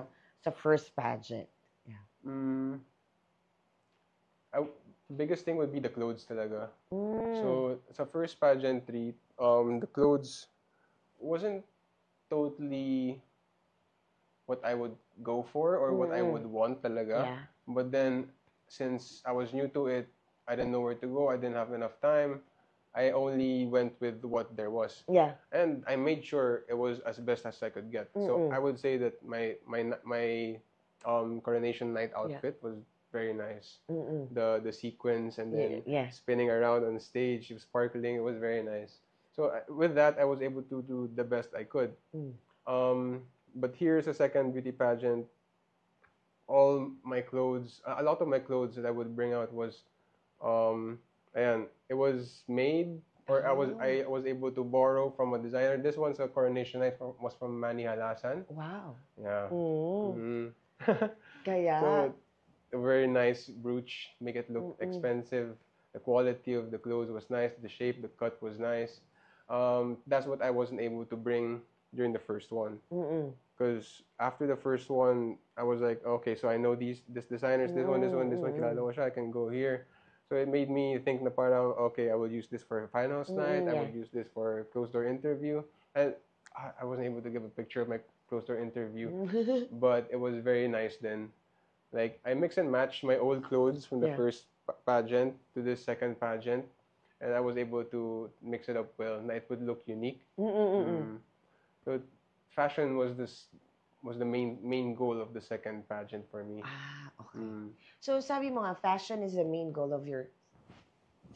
B: sa first pageant? Yeah.
C: Biggest thing would be the clothes talaga. So, sa first pageantry, the clothes wasn't totally what I would go for or what I would want talaga.
B: Yeah.
C: But then, since I was new to it, I didn't know where to go. I didn't have enough time. I only went with what there was.
B: Yeah.
C: And I made sure it was as best as I could get. So I would say that my coronation night outfit was very nice. The sequins and then spinning around on stage, it was sparkling. It was very nice. So with that, I was able to do the best I could. But here's a second beauty pageant. All my clothes, a lot of my clothes that I would bring out was, it was made, or I was able to borrow from a designer. This one's a coronation night was from Manny Halasan.
B: Wow.
C: Yeah.
B: Kaya.
C: So, a very nice brooch, make it look expensive. The quality of the clothes was nice. The shape, the cut was nice. That's what I wasn't able to bring during the first one. Because after the first one, I was like, okay, so I know this designers, this one, kilala ko siya, I can go here. So it made me think na parang, okay, I will use this for finals night. I
B: yeah.
C: will use this for closed door interview. And I wasn't able to give a picture of my closed door interview, but it was very nice then. Like, I mix and match my old clothes from the
B: Yeah.
C: first pageant to this second pageant, and I was able to mix it up well, and it would look unique. So fashion was the main goal of the second pageant for me.
B: Ah, okay.
C: Mm,
B: So sabi mo nga, fashion is the main goal of your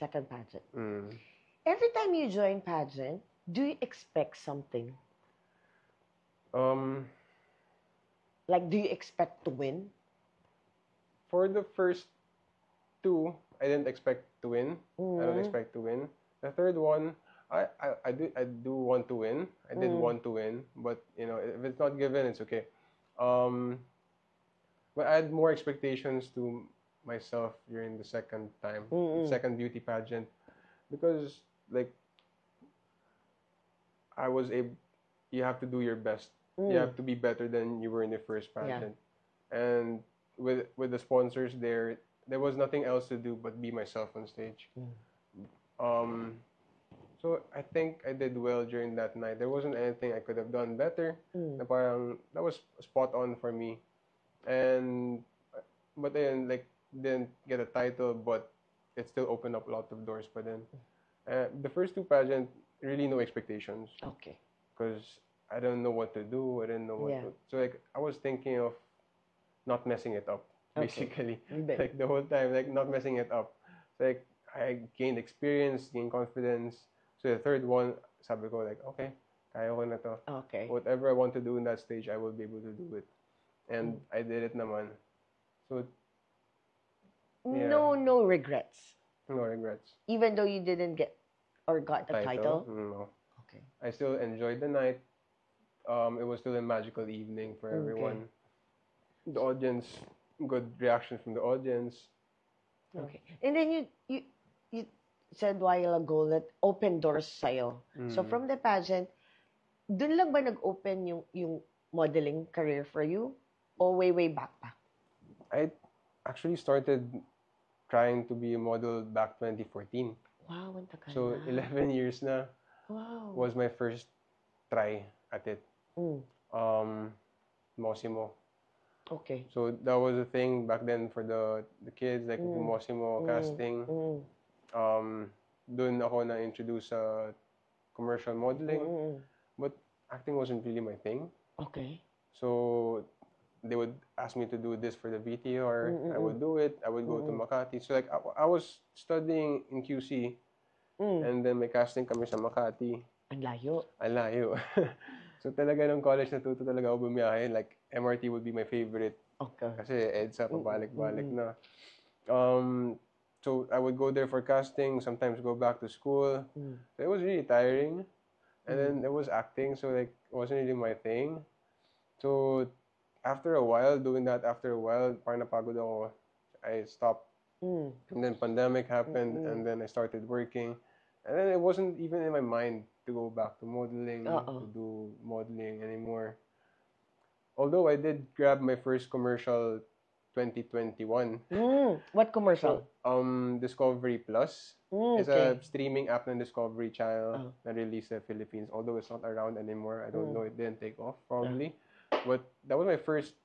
B: second pageant.
C: mm.
B: Every time you join pageant, do you expect something?
C: Um,
B: Like, do you expect to win?
C: for the first two, I didn't expect to win. I don't
B: Mm.
C: expect to win. The third one, I do want to win. I did want to win, but you know, if it's not given, it's okay. Um, but I had more expectations to myself during the second time, second beauty pageant, because like I was able, you have to do your best. You have to be better than you were in the first pageant, and with the sponsors there was nothing else to do but be myself on stage. Um, so I think I did well during that night. There wasn't anything I could have done better. Na parang that was spot on for me. And but then like didn't get a title, but it still opened up a lot of doors. But then the first two pageant really no expectations
B: Okay.
C: because I don't know what to do. I didn't know what
B: Yeah.
C: to. So like I was thinking of not messing it up
B: Okay.
C: basically.
B: But-
C: Like the whole time like not messing it up. So like I gained experience, gained confidence. So the third one, sabi ko like okay, kaya ko na to.
B: Okay.
C: Whatever I want to do in that stage, I will be able to do it. And I did it naman. So yeah.
B: No regrets.
C: no regrets.
B: Even though you didn't get or got the title.
C: No.
B: Okay.
C: I still enjoyed the night. It was still a magical evening for everyone. The audience, good reaction from the audience.
B: Okay. And then you said while ago that open doors sa'yo. So from the pageant, dun lang ba nag-open yung modeling career for you? O way back pa?
C: I actually started trying to be a model back 2014.
B: Wow, ang tagal
C: So
B: na.
C: 11 years na
B: Wow.
C: was my first try at it. Mosimo.
B: Okay.
C: So that was a thing back then for the kids, like Mosimo casting. Doon ako na-introduce sa commercial modeling. But acting wasn't really my thing.
B: Okay.
C: So they would ask me to do this for the VTR. I would do it. I would go to Makati. So like I was studying in QC, and then may casting kami sa Makati.
B: Ang layo.
C: Ang layo. So talaga nung college natuto talaga ako bumiyahe. Like MRT would be my favorite.
B: Okay.
C: Kasi EDSA pabalik-balik na. So I would go there for casting, sometimes go back to school. So it was really tiring. And then there was acting, so like it wasn't really my thing. So after a while, doing that after a while, parang napagod ako. I stopped. And then pandemic happened, and then I started working. And then it wasn't even in my mind to go back to modeling, to do modeling anymore. Although I did grab my first commercial 2021.
B: What commercial?
C: Discovery Plus is
B: Okay.
C: a streaming app ng Discovery Channel na released sa Philippines. Although it's not around anymore. I don't know, it didn't take off probably. But that was my first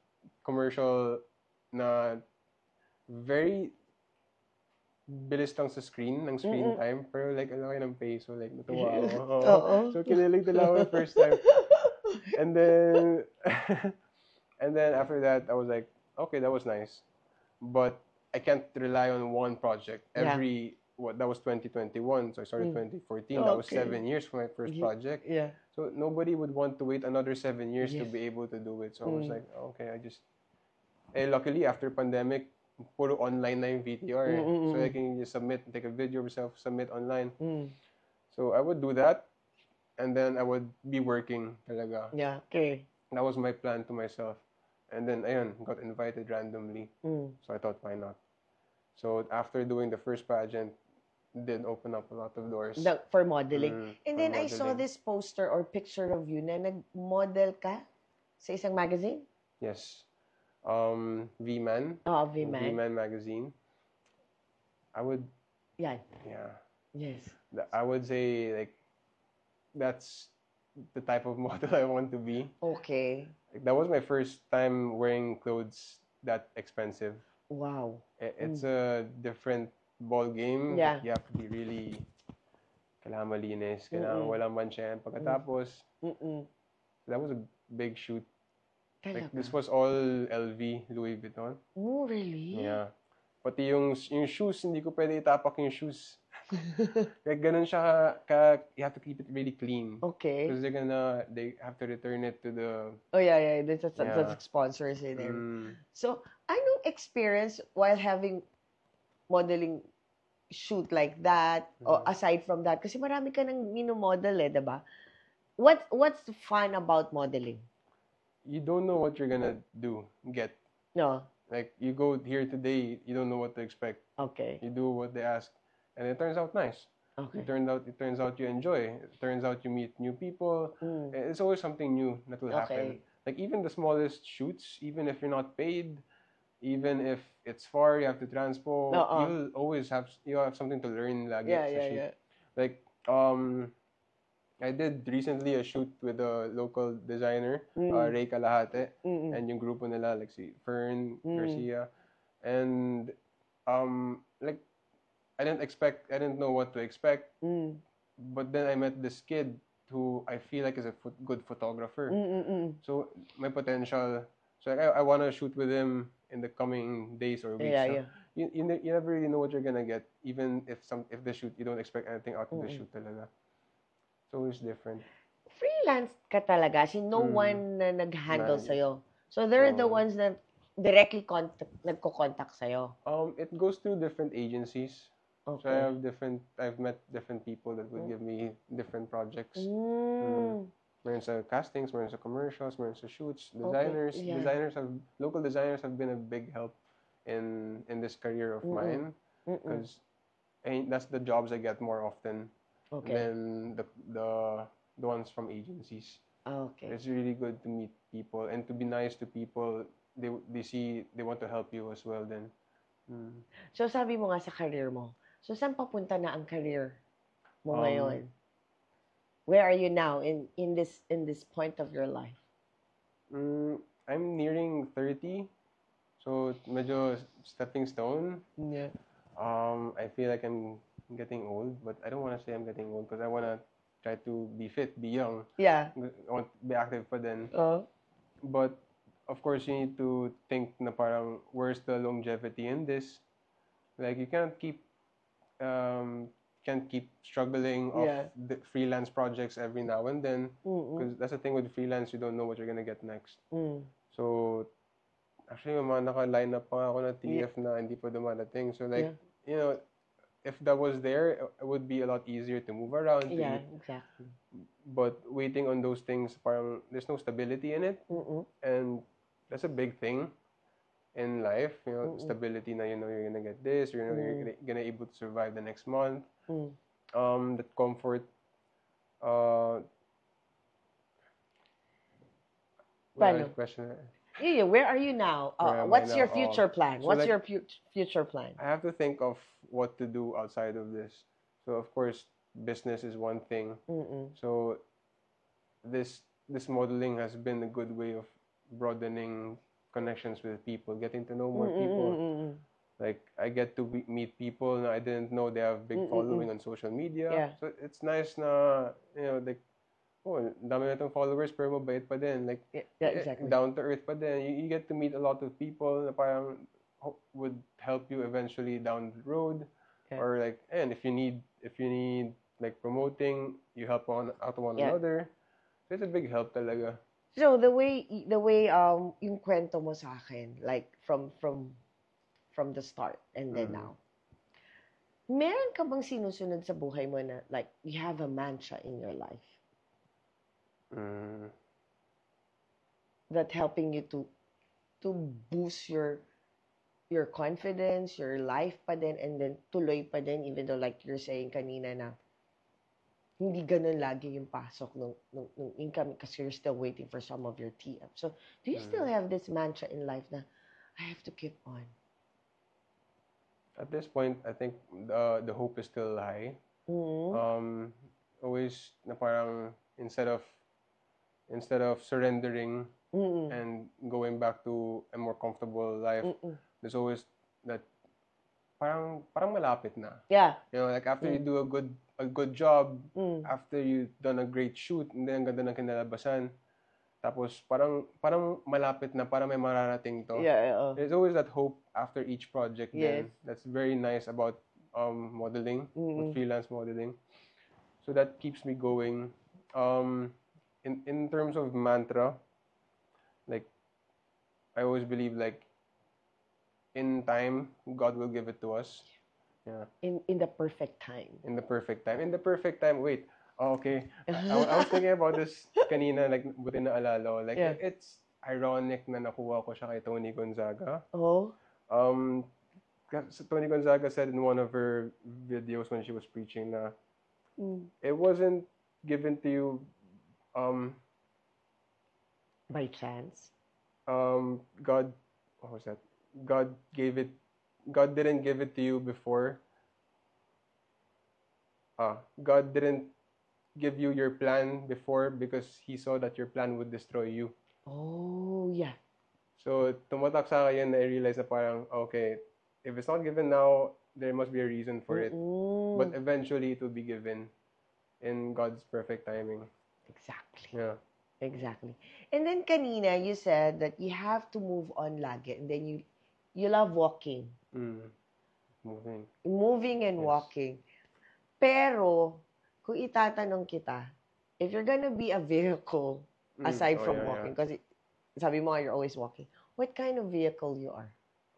C: commercial na very bilis lang sa screen time. Pero like, ang laki ng pay. So like, natuwa ako.
B: Oo.
C: So kinilig talaga ako the first time. And then, and then after that, I was like, okay, that was nice. But I can't rely on one project.
B: Yeah.
C: That was 2021. So I started 2014. That was
B: Okay.
C: 7 years for my first project.
B: Yeah.
C: So nobody would want to wait another 7 years to be able to do it. So I was like, okay, luckily after pandemic, puro online na yung VTR. So I can just submit, take a video of yourself, submit online. So I would do that. And then I would be working talaga.
B: Yeah. Okay.
C: That was my plan to myself. And then, ayun, got invited randomly. So I thought, why not? So after doing the first pageant, did open up a lot of doors.
B: For modeling. And
C: for
B: then I saw
C: modeling.
B: this poster or picture of you na nag-model ka sa isang magazine?
C: Yes. V-Man.
B: Oh, V-Man.
C: V-Man magazine. I would
B: Yan.
C: Yeah.
B: Yes.
C: I would say like that's the type of model I want to be.
B: Okay.
C: Like, that was my first time wearing clothes that expensive.
B: Wow.
C: It's a different ball game.
B: Yeah.
C: You have to be really kailangan malinis, kailangan
B: Mm-mm.
C: walang mancha. Pagkatapos,
B: Mm-mm.
C: that was a big shoot. Like,
B: Talaga.
C: this was all LV, Louis Vuitton.
B: Oh, really?
C: Yeah. Pati yung shoes, hindi ko pwede itapak yung shoes. Like, ganun siya you have to keep it really clean.
B: Okay.
C: Because they have to return it to the,
B: Oh, yeah. That's
C: Yeah.
B: sponsors in there.
C: mm,
B: So, anong experience while having modeling shoot like that, or aside from that? Kasi marami ka nang minomodel diba? What's fun about modeling?
C: you don't know what you're gonna get.
B: No?
C: Like, you go here today, you don't know what to expect.
B: Okay.
C: You do what they ask, and it turns out nice.
B: Okay.
C: It turns out you enjoy. It turns out you meet new people.
B: Mm.
C: It's always something new that will happen.
B: Okay.
C: Like, even the smallest shoots, even if you're not paid, even if it's far, you have to transpo, you'll have something to learn lagi sa shoot.
B: Yeah.
C: Like, I did recently a shoot with a local designer, Ray Kalahate,
B: Mm-mm.
C: and yung grupo nila, like si Fern Garcia. And, like, I didn't know what to expect,
B: Mm.
C: but then I met this kid who I feel like is a good photographer.
B: Mm-mm.
C: So, may potential. So, I want to shoot with him in the coming days or weeks.
B: Yeah.
C: You never really know what you're gonna get, even if the shoot, you don't expect anything out of the shoot talaga. It's always different.
B: Freelance ka talaga. No one na nag-handle
C: Man.
B: sa'yo. So, they're the
C: Oo.
B: ones na directly nagko-contact sa'yo.
C: It goes through different agencies. So
B: Okay.
C: I've met different people that would give me different projects.
B: Mm.
C: Meron sa castings, meron sa commercials, meron sa shoots.
B: Okay, yeah.
C: Local designers have been a big help in this career of mine, because that's the jobs I get more often
B: Okay.
C: than the ones from agencies.
B: Okay.
C: It's really good to meet people and to be nice to people. They see they want to help you as well then.
B: So, sabi mo nga sa career mo. So, saan papunta na ang career mo ngayon? Where are you now in this point of your life?
C: I'm nearing 30. So, medyo stepping stone.
B: Yeah.
C: I feel like I'm getting old, but I don't want to say I'm getting old because I want to try to be fit, be young.
B: Yeah.
C: I want to be active pa din.
B: Oh.
C: But, of course, you need to think na parang, where's the longevity in this? Like, you can't keep struggling off
B: Yeah.
C: the freelance projects every now and then. Because that's the thing with freelance, you don't know what you're gonna get next. So, actually, may mga naka-line up pa nga ako na TF na hindi pa dumadating. So, like, you know, if that was there, it would be a lot easier to move around.
B: Yeah, exactly.
C: But waiting on those things, parang there's no stability in it. And that's a big thing in life, you know, stability na, you know, you're gonna get this, you know, you're gonna able to survive the next month. That comfort,
B: Paano?
C: question.
B: Yeah, where are you now?
C: Where am I
B: What's your
C: now?
B: future plan?
C: So,
B: What's
C: like,
B: your future plan?
C: I have to think of what to do outside of this. So, of course, business is one thing. So, this modeling has been a good way of broadening connections with people, getting to know more people. Like, I get to meet people na I didn't know they have big following on social media.
B: Yeah.
C: So, it's nice na, you know, like, oh, dami na itong followers pero mabait pa din. Like,
B: Yeah, exactly.
C: down to earth pa din. You get to meet a lot of people na parang would help you eventually down the road.
B: Yeah.
C: Or like, and if you need like promoting, you help out one
B: Yeah.
C: another. So it's a big help talaga.
B: So the way yung kwento mo sa akin, like from the start and then now. Meron ka bang sinusunod sa buhay mo na like you have a mantra in your life that helping you to boost your confidence, your life pa din, and then tuloy pa din, even though like you're saying kanina na hindi ganun lagi yung pasok ng income because you're still waiting for some of your TM. So, do you still have this mantra in life na I have to keep on?
C: At this point, I think the hope is still high.
B: Mm-mm.
C: Always na parang instead of surrendering
B: Mm-mm.
C: and going back to a more comfortable life,
B: Mm-mm.
C: there's always that parang malapit na.
B: Yeah.
C: Like after you do a good job,
B: Mm.
C: after you've done a great shoot, and then ang ganda ng kinalabasan, tapos parang malapit na, parang may mararating to.
B: Yeah.
C: There's always that hope after each project.
B: Yes.
C: Then that's very nice about modeling,
B: Mm-mm.
C: freelance modeling. So that keeps me going. In terms of mantra, like I always believe like in time God will give it to us. Yeah.
B: In the perfect time.
C: In the perfect time. In the perfect time. Wait. Oh, okay. I was thinking about this kanina, like buti na alala ko. Like
B: Yeah.
C: it's ironic na nakuha ko siya kay Tony Gonzaga.
B: Oh.
C: Kasi Tony Gonzaga said in one of her videos when she was preaching na
B: Mm.
C: it wasn't given to you
B: By chance.
C: God, what was that? God didn't give it to you before. God didn't give you your plan before because He saw that your plan would destroy you.
B: Oh, yeah.
C: So, tumatak sa akin na I-realize na parang, okay, if it's not given now, there must be a reason for it.
B: Mm-mm.
C: But eventually, it will be given in God's perfect timing.
B: Exactly.
C: Yeah.
B: Exactly. And then kanina, you said that you have to move on lagi. And then you love walking.
C: Moving.
B: Moving and
C: Yes.
B: walking. Pero, kung itatanong kita, if you're gonna be a vehicle, aside
C: Oh,
B: from
C: yeah,
B: walking, kasi sabi mo nga, you're always walking, what kind of vehicle you are?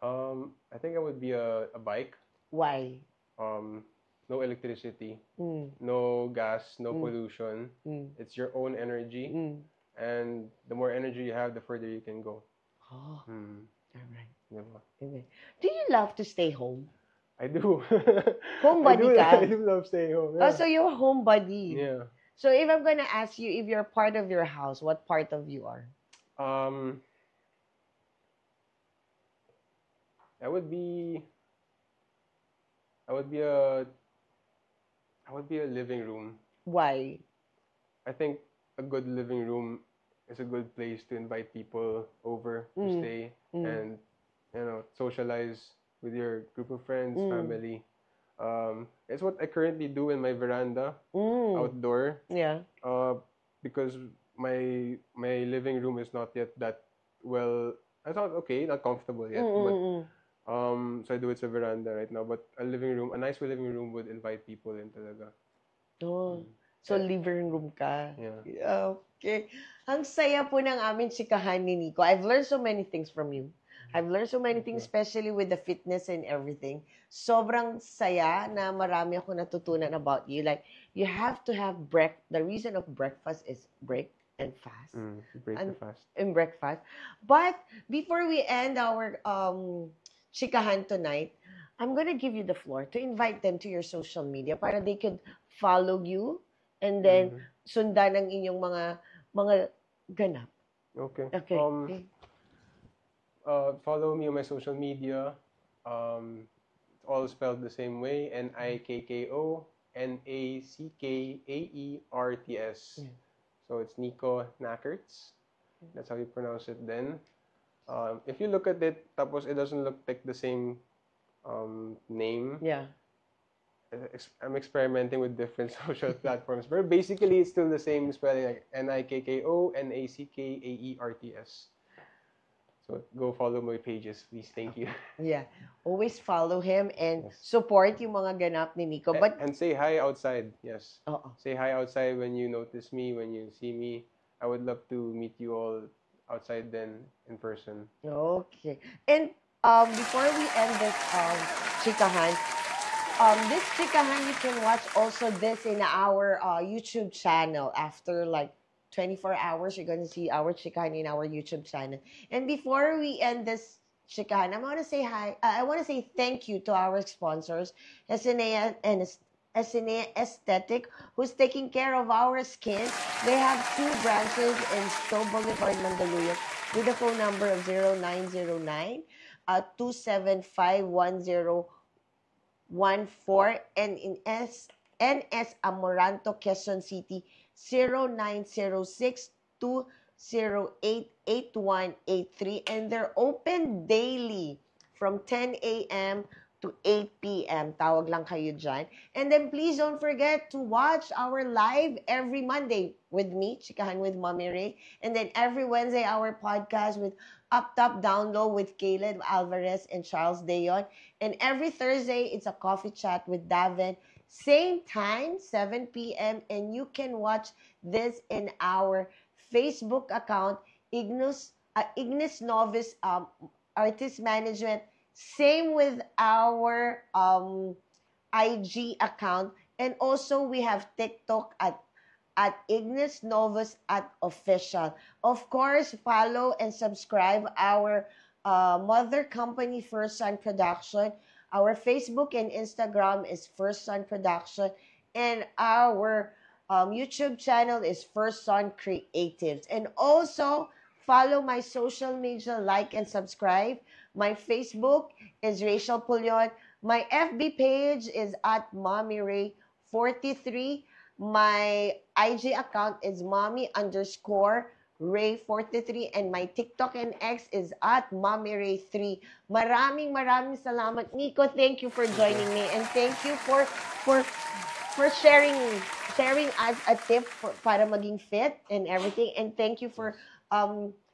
C: I think I would be a bike.
B: Why?
C: No electricity,
B: Mm,
C: no gas, no pollution.
B: mm,
C: It's your own energy.
B: mm.
C: And the more energy you have, the further you can go.
B: Oh, alright.
C: Diba?
B: Okay. Do you love to stay home?
C: I do.
B: Homebody ka?
C: I do love staying home.
B: Oh,
C: Yeah.
B: so you're a homebody.
C: Yeah.
B: So if I'm gonna ask you if you're part of your house, what part of you are?
C: I would be a living room.
B: Why?
C: I think a good living room is a good place to invite people over to
B: Mm.
C: stay and socialize with your group of friends, family. It's what I currently do in my veranda outdoor.
B: Yeah.
C: Because my living room is not yet that well. I thought not comfortable yet, but so I do it sa veranda right now. But a nice living room would invite people in talaga.
B: Oh. So, living room ka.
C: Yeah.
B: Okay. Ang saya po ng aming chikahan ni Nico. I've learned so many things from you. I've learned so many things, especially with the fitness and everything. Sobrang saya na marami ako natutunan about you. Like, you have to have the reason of breakfast is break and fast.
C: Break
B: And-
C: fast.
B: In breakfast. But before we end our chikahan tonight, I'm gonna give you the floor to invite them to your social media para they could follow you and then sundan ang inyong mga ganap.
C: Okay.
B: Okay.
C: Follow me on my social media. It's all spelled the same way. NIKKONACKAERTS.
B: Yeah.
C: So it's Nico Nackerts. That's how you pronounce it then. If you look at it, tapos it doesn't look like the same name.
B: Yeah.
C: I'm experimenting with different social platforms, but basically it's still the same spelling, like NIKKONACKAERTS. So go follow my pages, please. Thank you.
B: Yeah. Always follow him and
C: Yes.
B: support yung mga ganap ni Nico. But,
C: And say hi outside. Yes.
B: oo.
C: Say hi outside when you notice me, when you see me. I would love to meet you all outside then in person.
B: Okay. And before we end this chikahan, this chikahan you can watch also this in our YouTube channel. After like 24 hours, you're gonna see our chikahan in our YouTube channel. And before we end this chikahan, I want to say hi. I want to say thank you to our sponsors, Esenea and Esenea Aesthetic, who's taking care of our skin. They have 2 branches in Stowe Boulevard, Mandaluyong, with a phone number of 0909 275 and in NS Amoranto, Quezon City, 0906-208-8183. And they're open daily from 10 a.m. to 8 p.m. Tawag lang kayo dyan. And then please don't forget to watch our live every Monday with me, Chikahan with Mommy Ray. And then every Wednesday, our podcast with Up Top Down Low with Caleb Alvarez and Charles Deon. And every Thursday, it's a coffee chat with Davin. Same time, 7 p.m. And you can watch this in our Facebook account, Ignis Novice Artist Management. Same with our IG account. And also, we have TikTok at Ignis Novus at official. Of course, follow and subscribe our mother company, First Son Production. Our Facebook and Instagram is First Son Production. And our YouTube channel is First Son Creatives. And also, follow my social media, like and subscribe. My Facebook is Rachel Pulion. My FB page is at Mommy Ray 43. My IG account is mommy_Ray43. And my TikTok and X is at Mommy Ray 3. Maraming salamat. Nico, thank you for joining me. And thank you for sharing as a tip para maging fit and everything. And thank you for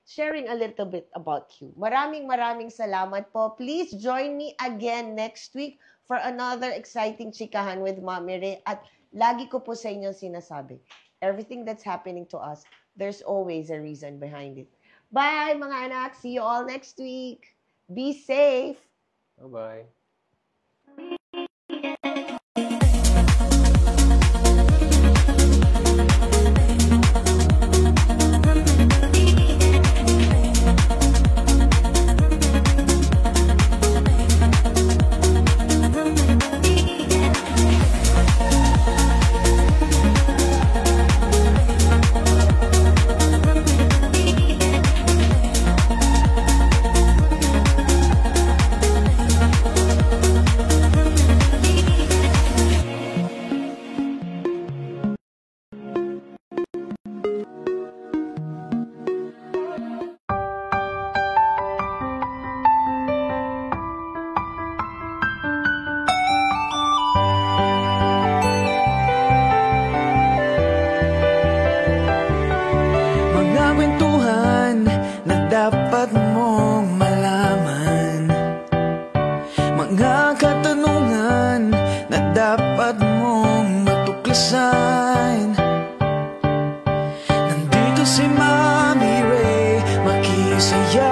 B: sharing a little bit about you. Maraming salamat po. Please join me again next week for another exciting Chikahan with Mommy Ray. At lagi ko po sa inyo sinasabi, everything that's happening to us, there's always a reason behind it. Bye, mga anak. See you all next week. Be safe.
C: Bye-bye.
A: Dapat mong malaman, mga katanungan na dapat mong matuklasan. Nandito si Mommy Ray, makisaya